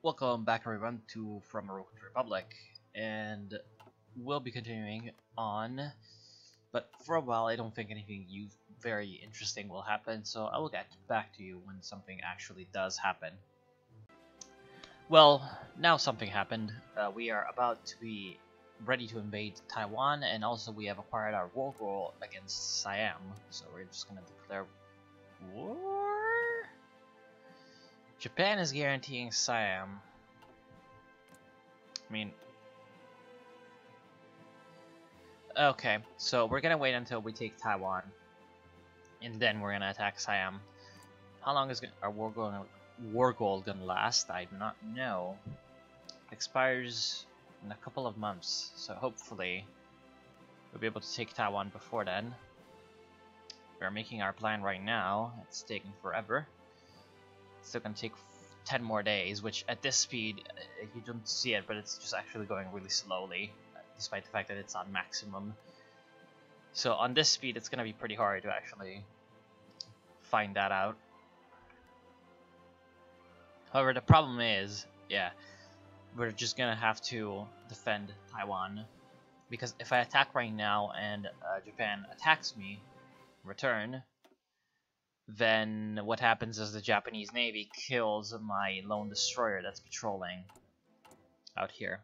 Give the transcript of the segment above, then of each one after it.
Welcome back everyone to From a Broken Republic, and we'll be continuing on, but for a while I don't think anything very interesting will happen, so I will get back to you when something actually does happen. Well, now something happened. We are about to be ready to invade Taiwan, and also we have acquired our war goal against Siam, so we're just gonna declare war? Japan is guaranteeing Siam. I mean, okay, so we're gonna wait until we take Taiwan, and then we're gonna attack Siam. How long is our war goal gonna last? I do not know. It expires in a couple of months, so hopefully we'll be able to take Taiwan before then. We're making our plan right now. It's taking forever. It's still gonna take 10 more days, which at this speed, you don't see it, but it's just actually going really slowly, despite the fact that it's on maximum. So on this speed, it's gonna be pretty hard to actually find that out. However, the problem is, yeah, we're just gonna have to defend Taiwan, because if I attack right now and Japan attacks me in return, then what happens is the Japanese Navy kills my lone destroyer that's patrolling out here.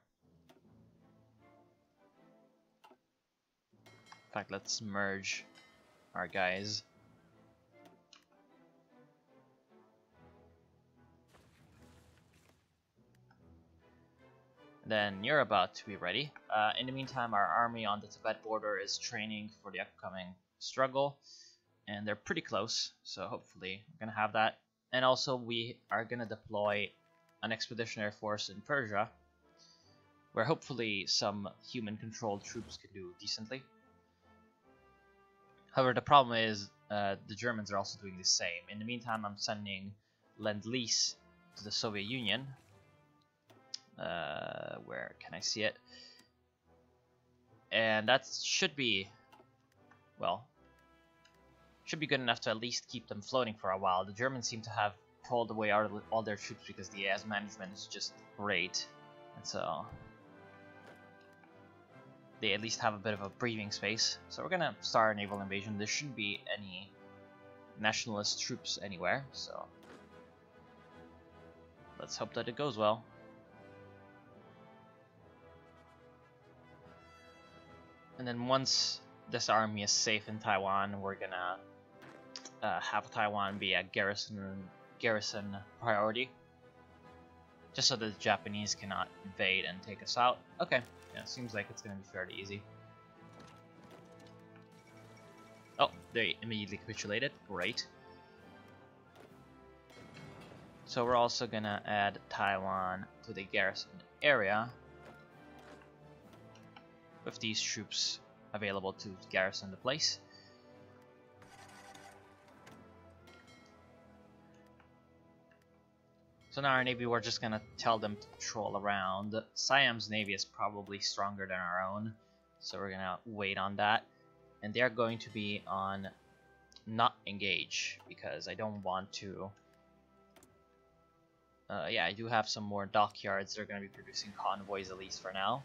In fact, let's merge our guys. Then you're about to be ready. In the meantime, our army on the Tibet border is training for the upcoming struggle. And they're pretty close, so hopefully we're gonna have that. And also we are gonna deploy an expeditionary force in Persia, where hopefully some human-controlled troops can do decently. However, the problem is the Germans are also doing the same. In the meantime, I'm sending Lend-Lease to the Soviet Union. Where can I see it? And that should be, well, should be good enough to at least keep them floating for a while. The Germans seem to have pulled away all their troops because the AS management is just great, and so they at least have a bit of a breathing space. So we're gonna start a naval invasion. There shouldn't be any nationalist troops anywhere, so let's hope that it goes well. And then once this army is safe in Taiwan, we're gonna have Taiwan be a garrison priority, just so that the Japanese cannot invade and take us out. Okay, yeah, seems like it's gonna be fairly easy. Oh, they immediately capitulated. Great. So we're also gonna add Taiwan to the garrison area, with these troops available to garrison the place. So now our navy, we're just gonna tell them to patrol around. Siam's navy is probably stronger than our own, so we're gonna wait on that. And they're going to be on not engage, because I don't want to. Yeah, I do have some more dockyards that are gonna be producing convoys, at least for now.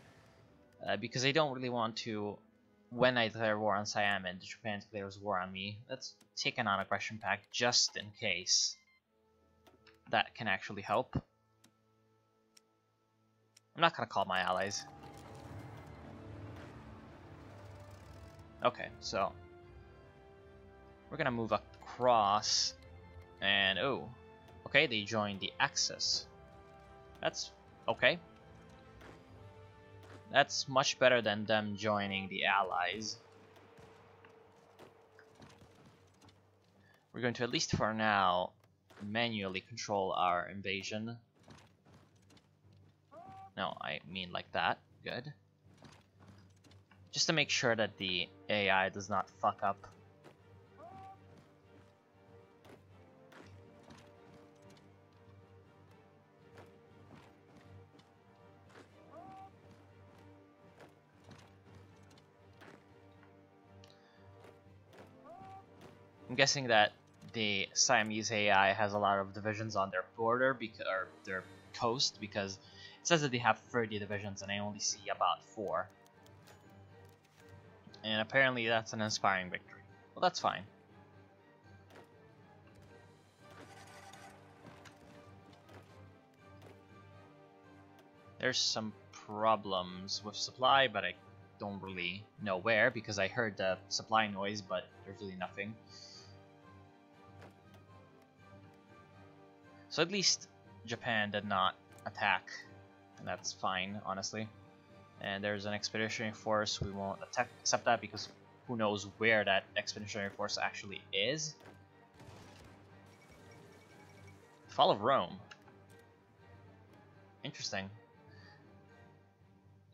Because I don't really want to, when I declare war on Siam and Japan declares war on me, let's take a non-aggression pact just in case. That can actually help. I'm not gonna call my allies. Okay, so we're gonna move across, and oh, okay, they joined the Axis. That's okay. That's much better than them joining the Allies. We're going to, at least for now, manually control our invasion. No, I mean like that. Good. Just to make sure that the AI does not fuck up. I'm guessing that the Siamese AI has a lot of divisions on their border or their coast, because it says that they have 30 divisions and I only see about 4. And apparently that's an inspiring victory. Well, that's fine. There's some problems with supply, but I don't really know where, because I heard the supply noise, but there's really nothing. So at least Japan did not attack, and that's fine, honestly. And there's an expeditionary force. We won't accept that, because who knows where that expeditionary force actually is. Fall of Rome. Interesting.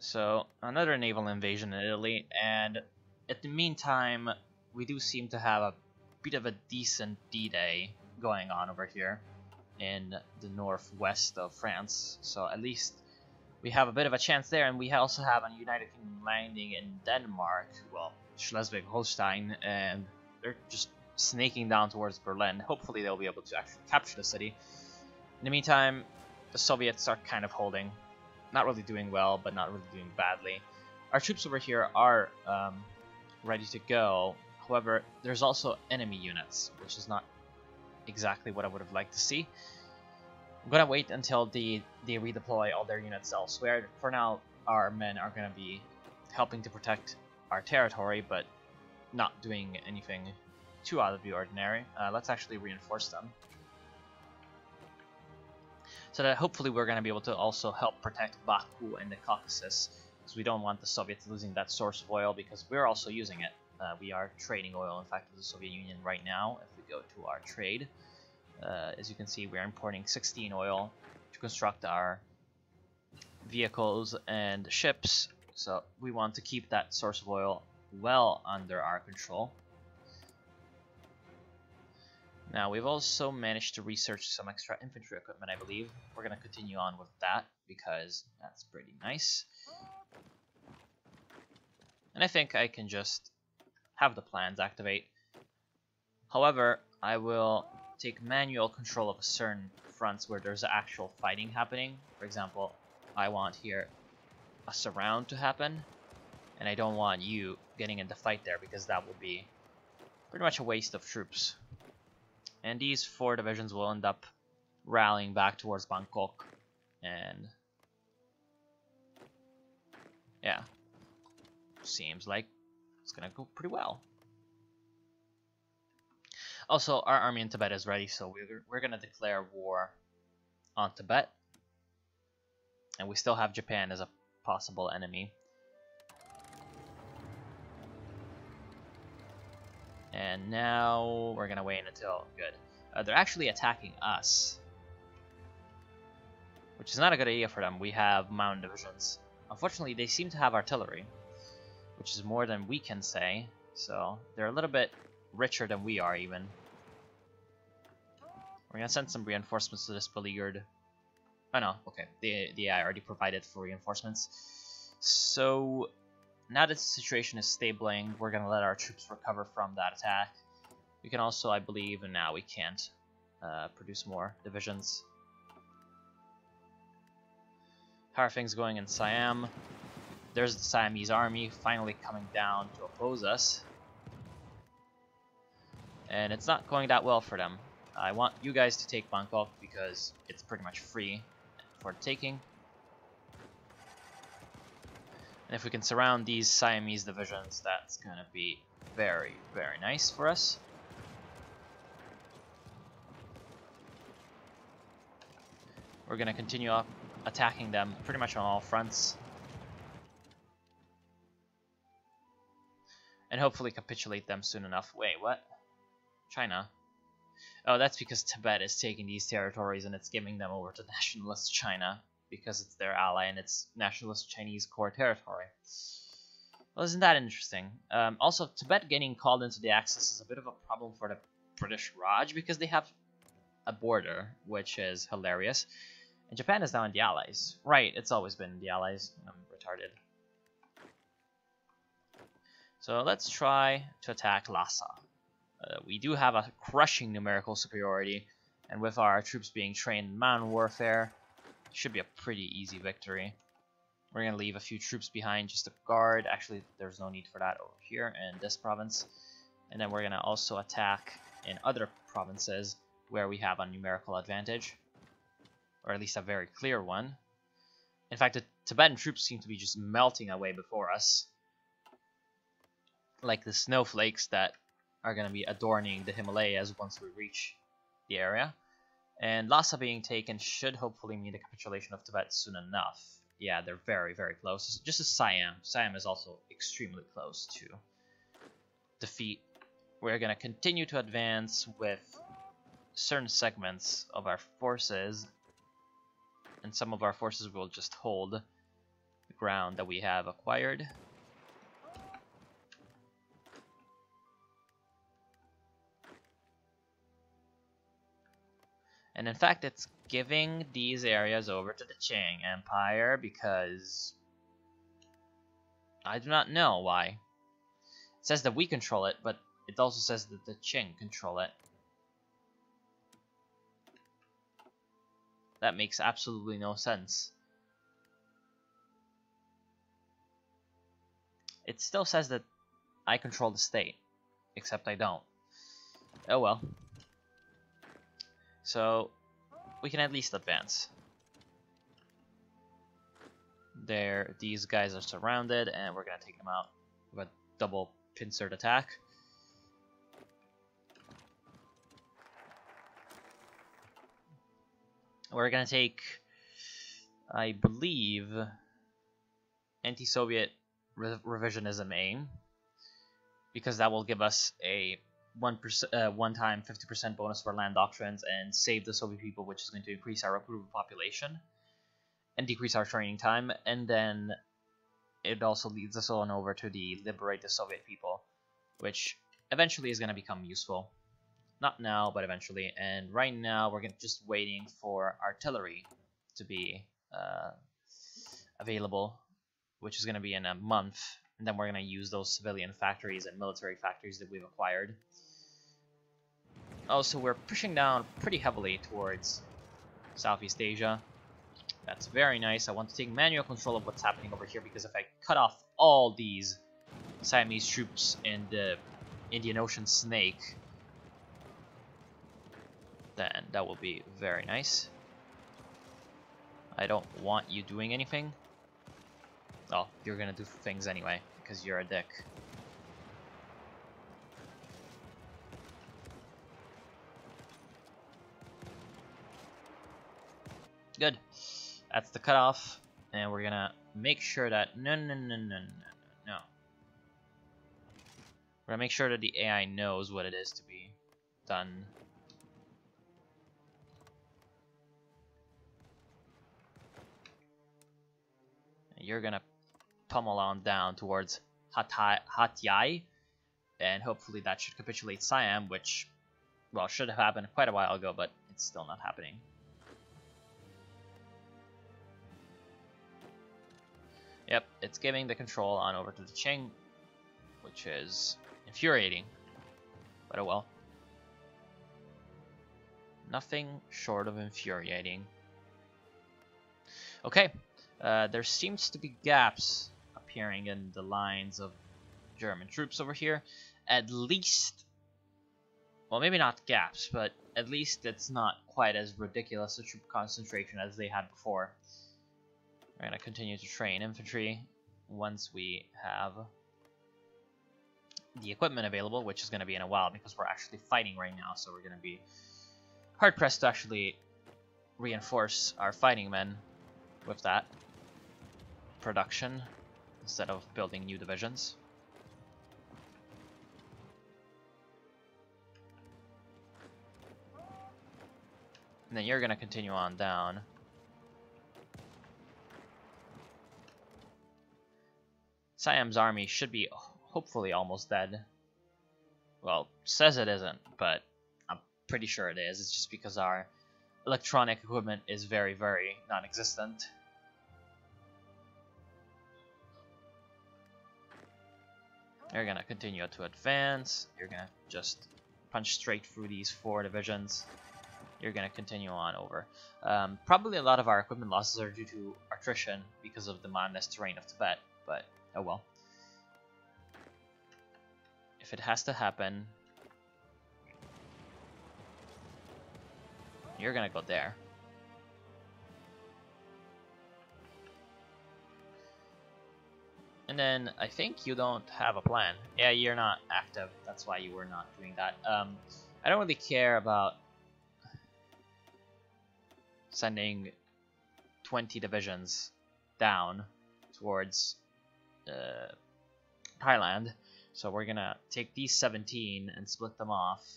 So another naval invasion in Italy, and at the meantime we do seem to have a bit of a decent D-Day going on over here in the northwest of France. So at least we have a bit of a chance there, and we also have a United Kingdom landing in Denmark, well, Schleswig-Holstein, and they're just snaking down towards Berlin. Hopefully they'll be able to actually capture the city. In the meantime, the Soviets are kind of holding. Not really doing well, but not really doing badly. Our troops over here are ready to go. However, there's also enemy units, which is not exactly what I would have liked to see. I'm gonna wait until they redeploy all their units elsewhere. For now, our men are gonna be helping to protect our territory, but not doing anything too out of the ordinary. Let's actually reinforce them, so that hopefully we're going to be able to also help protect Baku and the Caucasus, because we don't want the Soviets losing that source of oil, because we're also using it. We are trading oil, in fact, with the Soviet Union right now. If we go to our trade, as you can see, we're importing 16 oil to construct our vehicles and ships, so we want to keep that source of oil well under our control. Now, we've also managed to research some extra infantry equipment, I believe. We're going to continue on with that, because that's pretty nice. And I think I can just have the plans activate. However, I will take manual control of certain fronts where there's actual fighting happening. For example, I want here a surround to happen, and I don't want you getting into fight there, because that will be pretty much a waste of troops. And these 4 divisions will end up rallying back towards Bangkok, and yeah, seems like it's gonna go pretty well. Also, our army in Tibet is ready, so we're gonna declare war on Tibet, and we still have Japan as a possible enemy. And now we're gonna wait until good. They're actually attacking us, which is not a good idea for them. We have mountain divisions. Unfortunately, they seem to have artillery, which is more than we can say. So they're a little bit richer than we are, even. We're gonna send some reinforcements to this beleaguered. Oh no, okay. The AI already provided for reinforcements. So now that the situation is stabling, we're going to let our troops recover from that attack. We can also, I believe, and now we can't produce more divisions. How are things going in Siam? There's the Siamese army finally coming down to oppose us. And it's not going that well for them. I want you guys to take Bangkok, because it's pretty much free for taking. And if we can surround these Siamese divisions, that's going to be very, very nice for us. We're going to continue attacking them pretty much on all fronts. And hopefully capitulate them soon enough. Wait, what? China? Oh, that's because Tibet is taking these territories and it's giving them over to nationalist China, because it's their ally and it's nationalist Chinese core territory. Well, isn't that interesting? Also, Tibet getting called into the Axis is a bit of a problem for the British Raj, because they have a border, which is hilarious. And Japan is now in the Allies. Right, it's always been in the Allies. I'm retarded. So let's try to attack Lhasa. We do have a crushing numerical superiority, and with our troops being trained in mountain warfare, it should be a pretty easy victory. We're going to leave a few troops behind just to guard. Actually, there's no need for that over here in this province. And then we're going to also attack in other provinces where we have a numerical advantage, or at least a very clear one. In fact, the Tibetan troops seem to be just melting away before us, like the snowflakes that are going to be adorning the Himalayas once we reach the area. And Lhasa being taken should hopefully mean the capitulation of Tibet soon enough. Yeah, they're very, very close. Just as Siam. Siam is also extremely close to defeat. We're going to continue to advance with certain segments of our forces, and some of our forces will just hold the ground that we have acquired. And in fact, it's giving these areas over to the Qing Empire because I do not know why. It says that we control it, but it also says that the Qing control it. That makes absolutely no sense. It still says that I control the state, except I don't. Oh well. So, we can at least advance. There, these guys are surrounded, and we're gonna take them out with a double pincered attack. We're gonna take, I believe, anti-Soviet revisionism aim, because that will give us a one-time 50% bonus for land doctrines and save the Soviet people, which is going to increase our recruitable population and decrease our training time. And then it also leads us on over to the liberate the Soviet people, which eventually is going to become useful. Not now, but eventually. And right now, we're just waiting for artillery to be available, which is going to be in a month. And then we're going to use those civilian factories and military factories that we've acquired. Also, we're pushing down pretty heavily towards Southeast Asia. That's very nice. I want to take manual control of what's happening over here, because if I cut off all these Siamese troops in the Indian Ocean Snake, then that will be very nice. I don't want you doing anything. Oh, you're gonna do things anyway, because you're a dick. Good. That's the cutoff, and we're gonna make sure that no. We're gonna make sure that the AI knows what it is to be done. And you're gonna pummel on down towards Hatyai, and hopefully that should capitulate Siam, which, well, should have happened quite a while ago, but it's still not happening. Yep, it's giving the control on over to the Qing, which is infuriating, but oh well. Nothing short of infuriating. Okay, there seems to be gaps appearing in the lines of German troops over here. At least, well, maybe not gaps, but at least it's not quite as ridiculous a troop concentration as they had before. We're going to continue to train infantry once we have the equipment available, which is going to be in a while because we're actually fighting right now, so we're going to be hard-pressed to actually reinforce our fighting men with that production instead of building new divisions. And then you're going to continue on down. Siam's army should be hopefully almost dead. Well, says it isn't, but I'm pretty sure it is. It's just because our electronic equipment is very, very non-existent. You're gonna continue to advance. You're gonna just punch straight through these 4 divisions. You're gonna continue on over. Probably a lot of our equipment losses are due to attrition because of the mountainous terrain of Tibet, but oh well. If it has to happen, you're gonna go there. And then I think you don't have a plan. Yeah, you're not active. That's why you were not doing that. I don't really care about sending 20 divisions down towards Thailand. So we're gonna take these 17 and split them off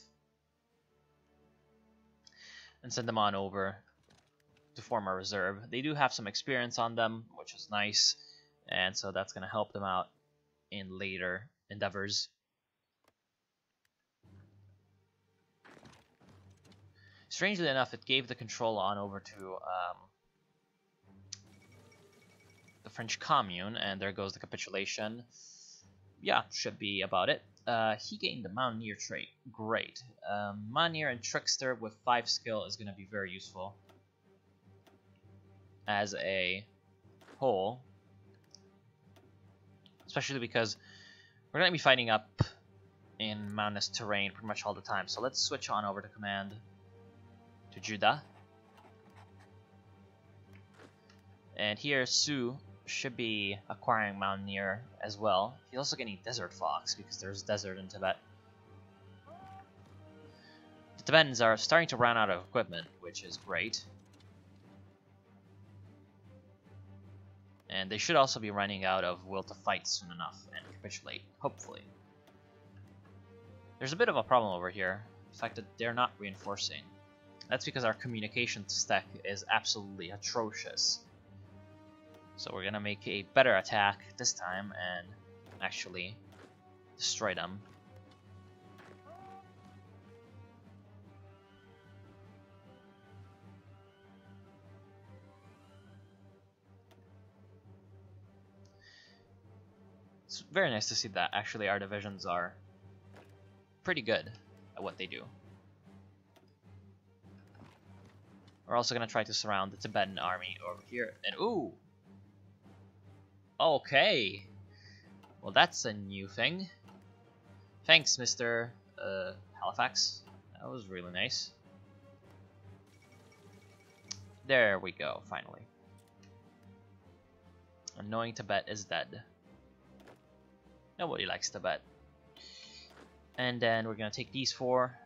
and send them on over to form a reserve. They do have some experience on them, which is nice. And so that's going to help them out in later endeavors. Strangely enough, it gave the control on over to the French Commune, and there goes the capitulation. Yeah, should be about it. He gained the Mountaineer trait. Great. Mountaineer and Trickster with 5 skill is going to be very useful as a whole. Especially because we're going to be fighting up in mountainous terrain pretty much all the time. So let's switch on over to command to Judah. And here Su should be acquiring Mountaineer as well. He's also getting Desert Fox because there's desert in Tibet. The Tibetans are starting to run out of equipment, which is great. And they should also be running out of will to fight soon enough and capitulate, hopefully. There's a bit of a problem over here, the fact that they're not reinforcing. That's because our communications stack is absolutely atrocious. So we're gonna make a better attack this time and actually destroy them. It's very nice to see that actually our divisions are pretty good at what they do. We're also going to try to surround the Tibetan army over here. And ooh! Okay! Well, that's a new thing. Thanks, Mr. Halifax. That was really nice. There we go, finally. Annoying Tibet is dead. Nobody likes Tibet. And then we're going to take these 4.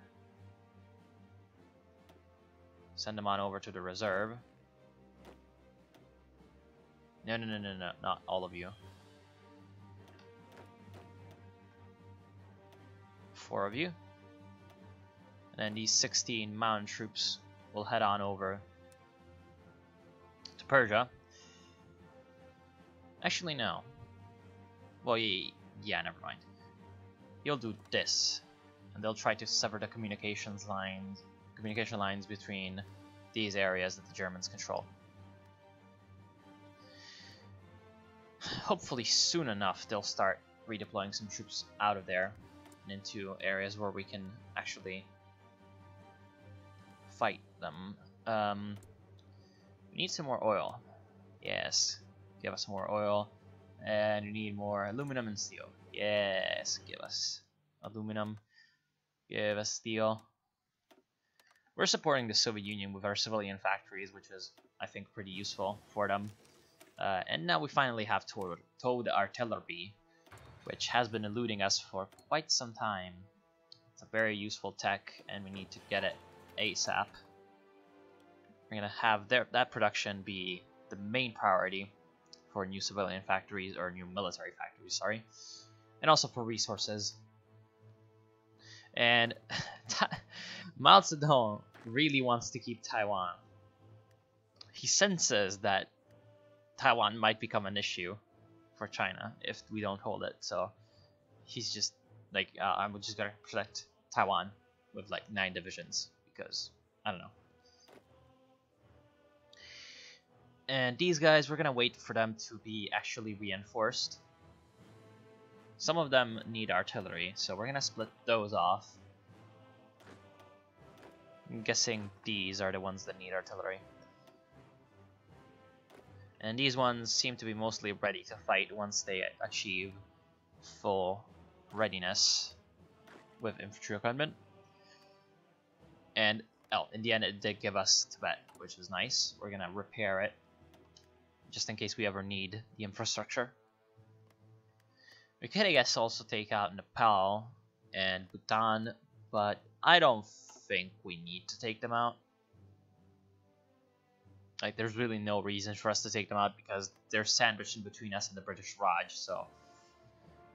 Send them on over to the reserve. No, not all of you. 4 of you. And then these 16 mountain troops will head on over to Persia. Actually, no. Well, yeah, never mind. You'll do this, and they'll try to sever the communication lines between these areas that the Germans control. Hopefully soon enough they'll start redeploying some troops out of there and into areas where we can actually fight them. We need some more oil. Yes, give us some more oil. And we need more aluminum and steel. Yes, give us aluminum. Give us steel. We're supporting the Soviet Union with our civilian factories, which is, I think, pretty useful for them. And now we finally have towed artillery, which has been eluding us for quite some time. It's a very useful tech, and we need to get it ASAP. We're going to have that production be the main priority for new civilian factories, or new military factories, sorry. And also for resources. And Mao Zedong really wants to keep Taiwan. He senses that Taiwan might become an issue for China if we don't hold it. So he's just like, I'm just gonna protect Taiwan with like 9 divisions because I don't know. And these guys, we're gonna wait for them to be actually reinforced. Some of them need artillery, so we're gonna split those off. I'm guessing these are the ones that need artillery. And these ones seem to be mostly ready to fight once they achieve full readiness with infantry equipment. And in the end it did give us Tibet, which is nice. We're gonna repair it just in case we ever need the infrastructure. We could, I guess, also take out Nepal and Bhutan, but I don't think we need to take them out. Like, there's really no reason for us to take them out because they're sandwiched in between us and the British Raj, so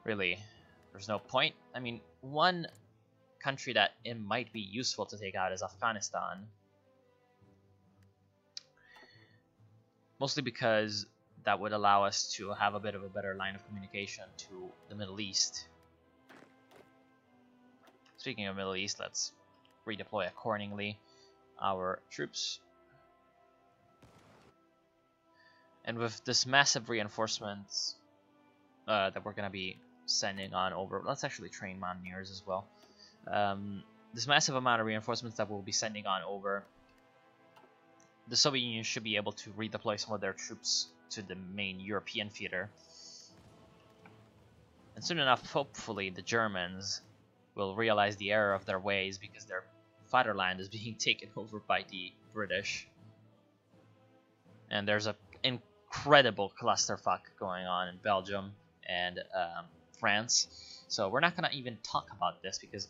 really, there's no point. I mean, one country that it might be useful to take out is Afghanistan. Mostly because that would allow us to have a bit of a better line of communication to the Middle East. Speaking of Middle East, let's redeploy accordingly our troops. And with this massive reinforcements that we're going to be sending on over, let's actually train Mountaineers as well. This massive amount of reinforcements that we'll be sending on over, the Soviet Union should be able to redeploy some of their troops to the main European theater. And soon enough, hopefully, the Germans will realize the error of their ways because their fatherland is being taken over by the British. And there's an incredible clusterfuck going on in Belgium and France. So we're not going to even talk about this because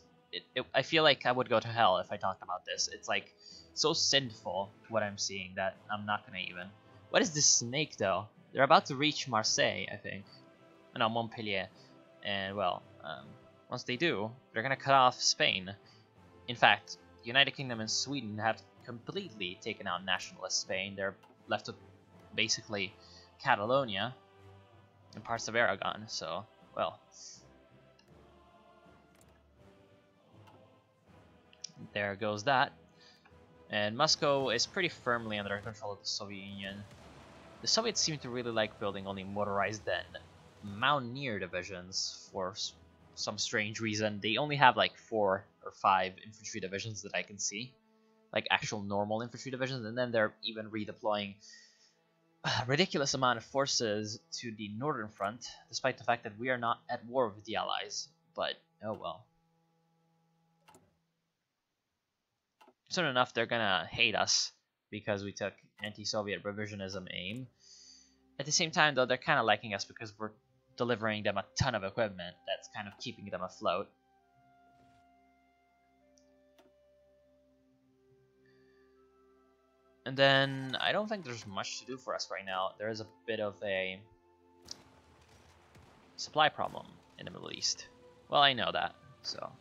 I feel like I would go to hell if I talked about this. It's like so sinful what I'm seeing that I'm not going to even. What is this snake though? They're about to reach Marseille, I think. No, Montpellier. And well, once they do, they're going to cut off Spain. In fact, the United Kingdom and Sweden have completely taken out nationalist Spain. They're left with basically Catalonia and parts of Aragon. So, well, there goes that. And Moscow is pretty firmly under control of the Soviet Union. The Soviets seem to really like building only motorized and mountaineer divisions for some strange reason. They only have like 4 or 5 infantry divisions that I can see, like actual normal infantry divisions, and then they're even redeploying a ridiculous amount of forces to the northern front, despite the fact that we are not at war with the Allies. But oh well. Soon enough, they're gonna hate us because we took anti-Soviet revisionism aim. At the same time, though, they're kind of liking us because we're delivering them a ton of equipment that's kind of keeping them afloat. And then I don't think there's much to do for us right now. There is a bit of a supply problem in the Middle East. Well, I know that, so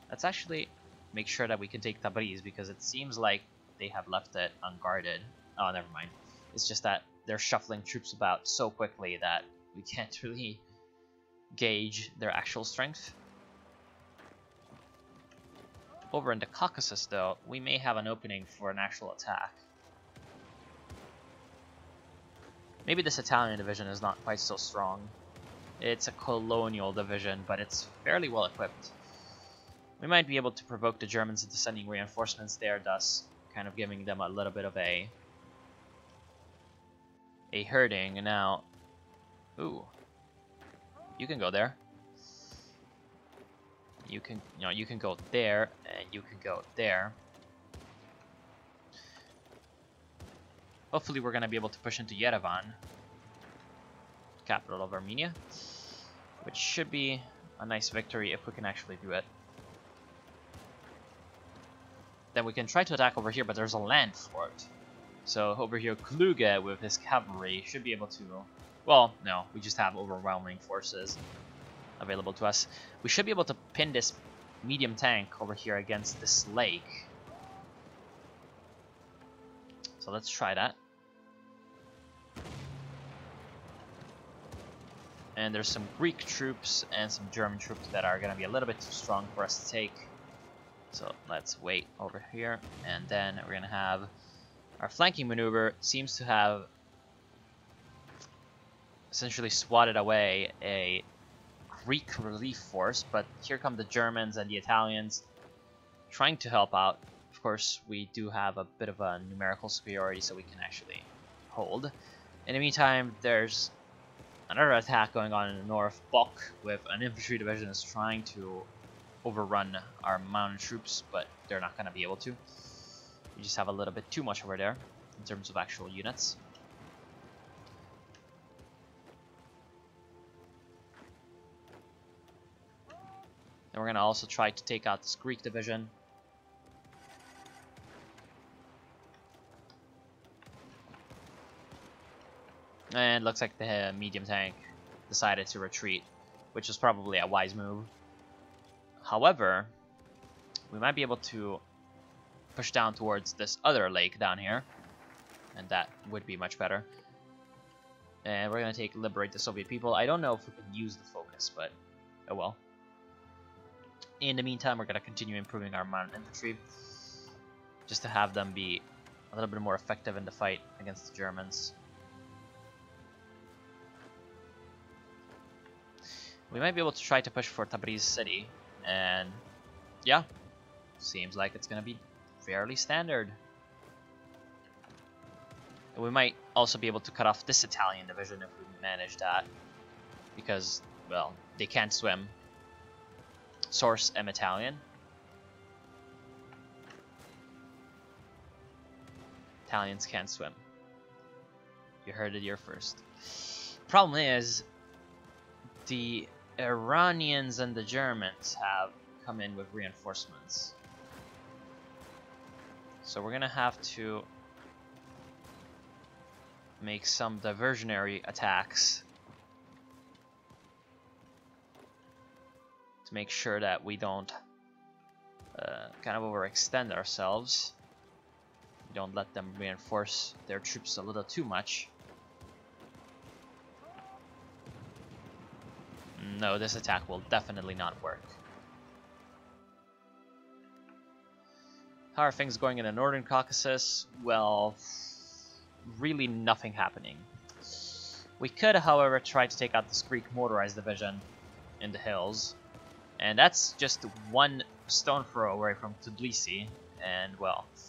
let's actually make sure that we can take Tabriz because it seems like they have left it unguarded. Oh, never mind. It's just that they're shuffling troops about so quickly that we can't really gauge their actual strength. Over in the Caucasus, though, we may have an opening for an actual attack. Maybe this Italian division is not quite so strong. It's a colonial division, but it's fairly well equipped. We might be able to provoke the Germans into sending reinforcements there, thus kind of giving them a little bit of a hurting. Now, ooh, you can go there. You can go there, and you can go there. Hopefully we're going to be able to push into Yerevan, capital of Armenia, which should be a nice victory if we can actually do it. Then we can try to attack over here, but there's a land fort. So over here, Kluge with his cavalry should be able to... Well, no, we just have overwhelming forces available to us. We should be able to pin this medium tank over here against this lake. So let's try that. And there's some Greek troops and some German troops that are going to be a little bit too strong for us to take. So let's wait over here. And then we're going to have our flanking maneuver. Seems to have essentially swatted away a Greek relief force. But here come the Germans and the Italians trying to help out of course, we do have a bit of a numerical superiority, so we can actually hold. In the meantime, there's another attack going on in the north. Bok with an infantry division is trying to overrun our mounted troops, but they're not going to be able to. We just have a little bit too much over there in terms of actual units. And we're going to also try to take out this Greek division. And looks like the medium tank decided to retreat, which was probably a wise move. However, we might be able to push down towards this other lake down here, and that would be much better. And we're going to liberate the Soviet people. I don't know if we can use the focus, but oh well. In the meantime, we're going to continue improving our mounted infantry, just to have them be a little bit more effective in the fight against the Germans. We might be able to try to push for Tabriz city, and yeah, seems like it's going to be fairly standard. And we might also be able to cut off this Italian division if we manage that, because, well, they can't swim. Source M Italian. Italians can't swim. You heard it here first. Problem is, the Iranians and the Germans have come in with reinforcements. So we're gonna have to make some diversionary attacks to make sure that we don't kind of overextend ourselves. We don't let them reinforce their troops a little too much. No, this attack will definitely not work. How are things going in the Northern Caucasus? Well, really nothing happening. We could, however, try to take out this Greek motorized division in the hills. And that's just one stone throw away from Tbilisi. And, well, if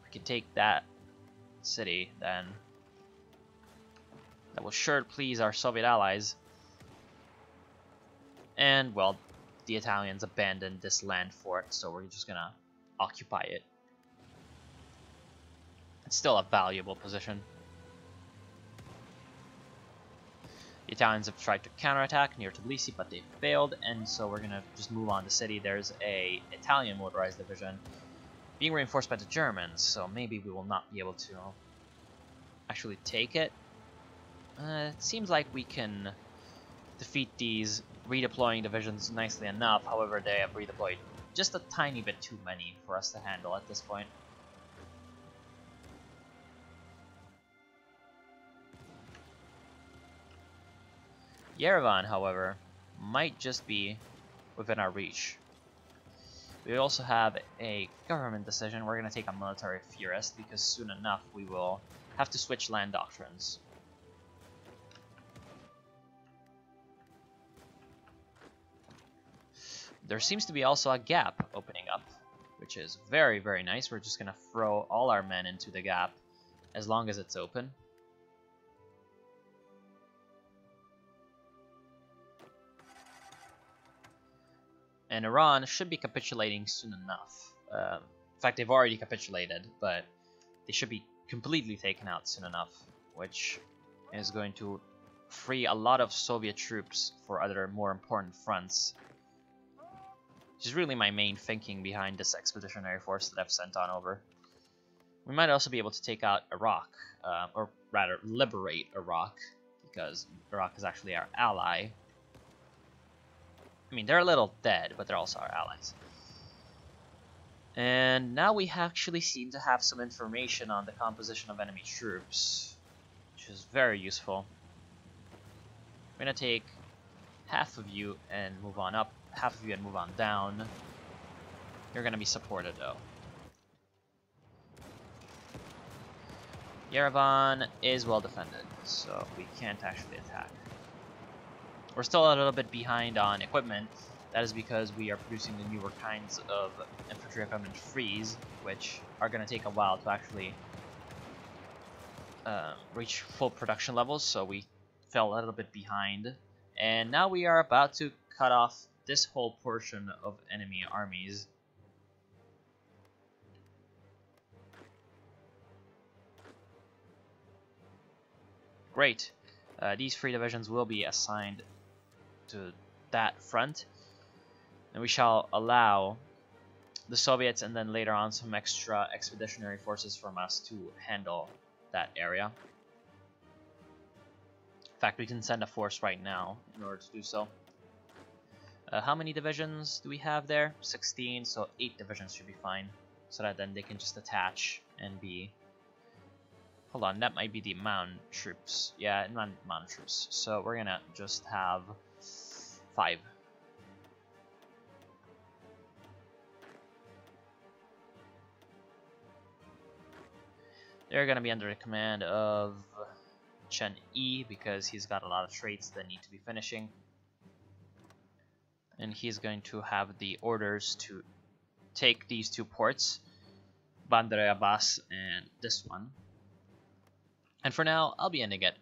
we can take that city, then that will sure please our Soviet allies. And, well, the Italians abandoned this land fort, so we're just gonna occupy it. It's still a valuable position. The Italians have tried to counterattack near Tbilisi, but they failed, and so we're gonna just move on the city. There's a Italian motorized division being reinforced by the Germans, so maybe we will not be able to actually take it. It seems like we can defeat these redeploying divisions nicely enough. However, they have redeployed just a tiny bit too many for us to handle at this point. Yerevan, however, might just be within our reach. We also have a government decision. We're going to take a military furist because soon enough we will have to switch land doctrines. There seems to be also a gap opening up, which is very, very nice. We're just going to throw all our men into the gap as long as it's open. And Iran should be capitulating soon enough. In fact, they've already capitulated, but they should be completely taken out soon enough, which is going to free a lot of Soviet troops for other more important fronts. Which is really my main thinking behind this expeditionary force that I've sent on over. We might also be able to take out Iraq, or rather liberate Iraq, because Iraq is actually our ally. I mean, they're a little dead, but they're also our allies. And now we actually seem to have some information on the composition of enemy troops, which is very useful. We're going to take half of you and move on up, half of you and move on down. You're going to be supported, though. Yerevan is well defended, so we can't actually attack. We're still a little bit behind on equipment, That is because we are producing the newer kinds of infantry equipment freeze, which are going to take a while to actually reach full production levels, so we fell a little bit behind. And now we are about to cut off this whole portion of enemy armies. Great. These 3 divisions will be assigned to that front, and we shall allow the Soviets and then later on some extra expeditionary forces from us to handle that area. In fact, we can send a force right now in order to do so. How many divisions do we have there? 16, so 8 divisions should be fine, so that then they can just attach and be... Hold on, that might be the mountain troops. Yeah, not mountain troops. So we're gonna just have 5. They're gonna be under the command of Chen Yi because he's got a lot of traits that need to be finishing. And he's going to have the orders to take these 2 ports, Bandar Abbas and this one. And for now, I'll be ending it.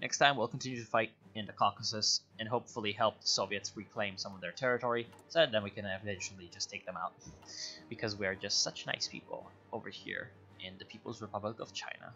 Next time, we'll continue to fight in the Caucasus and hopefully help the Soviets reclaim some of their territory, so that then we can eventually just take them out. Because we are just such nice people over here in the People's Republic of China.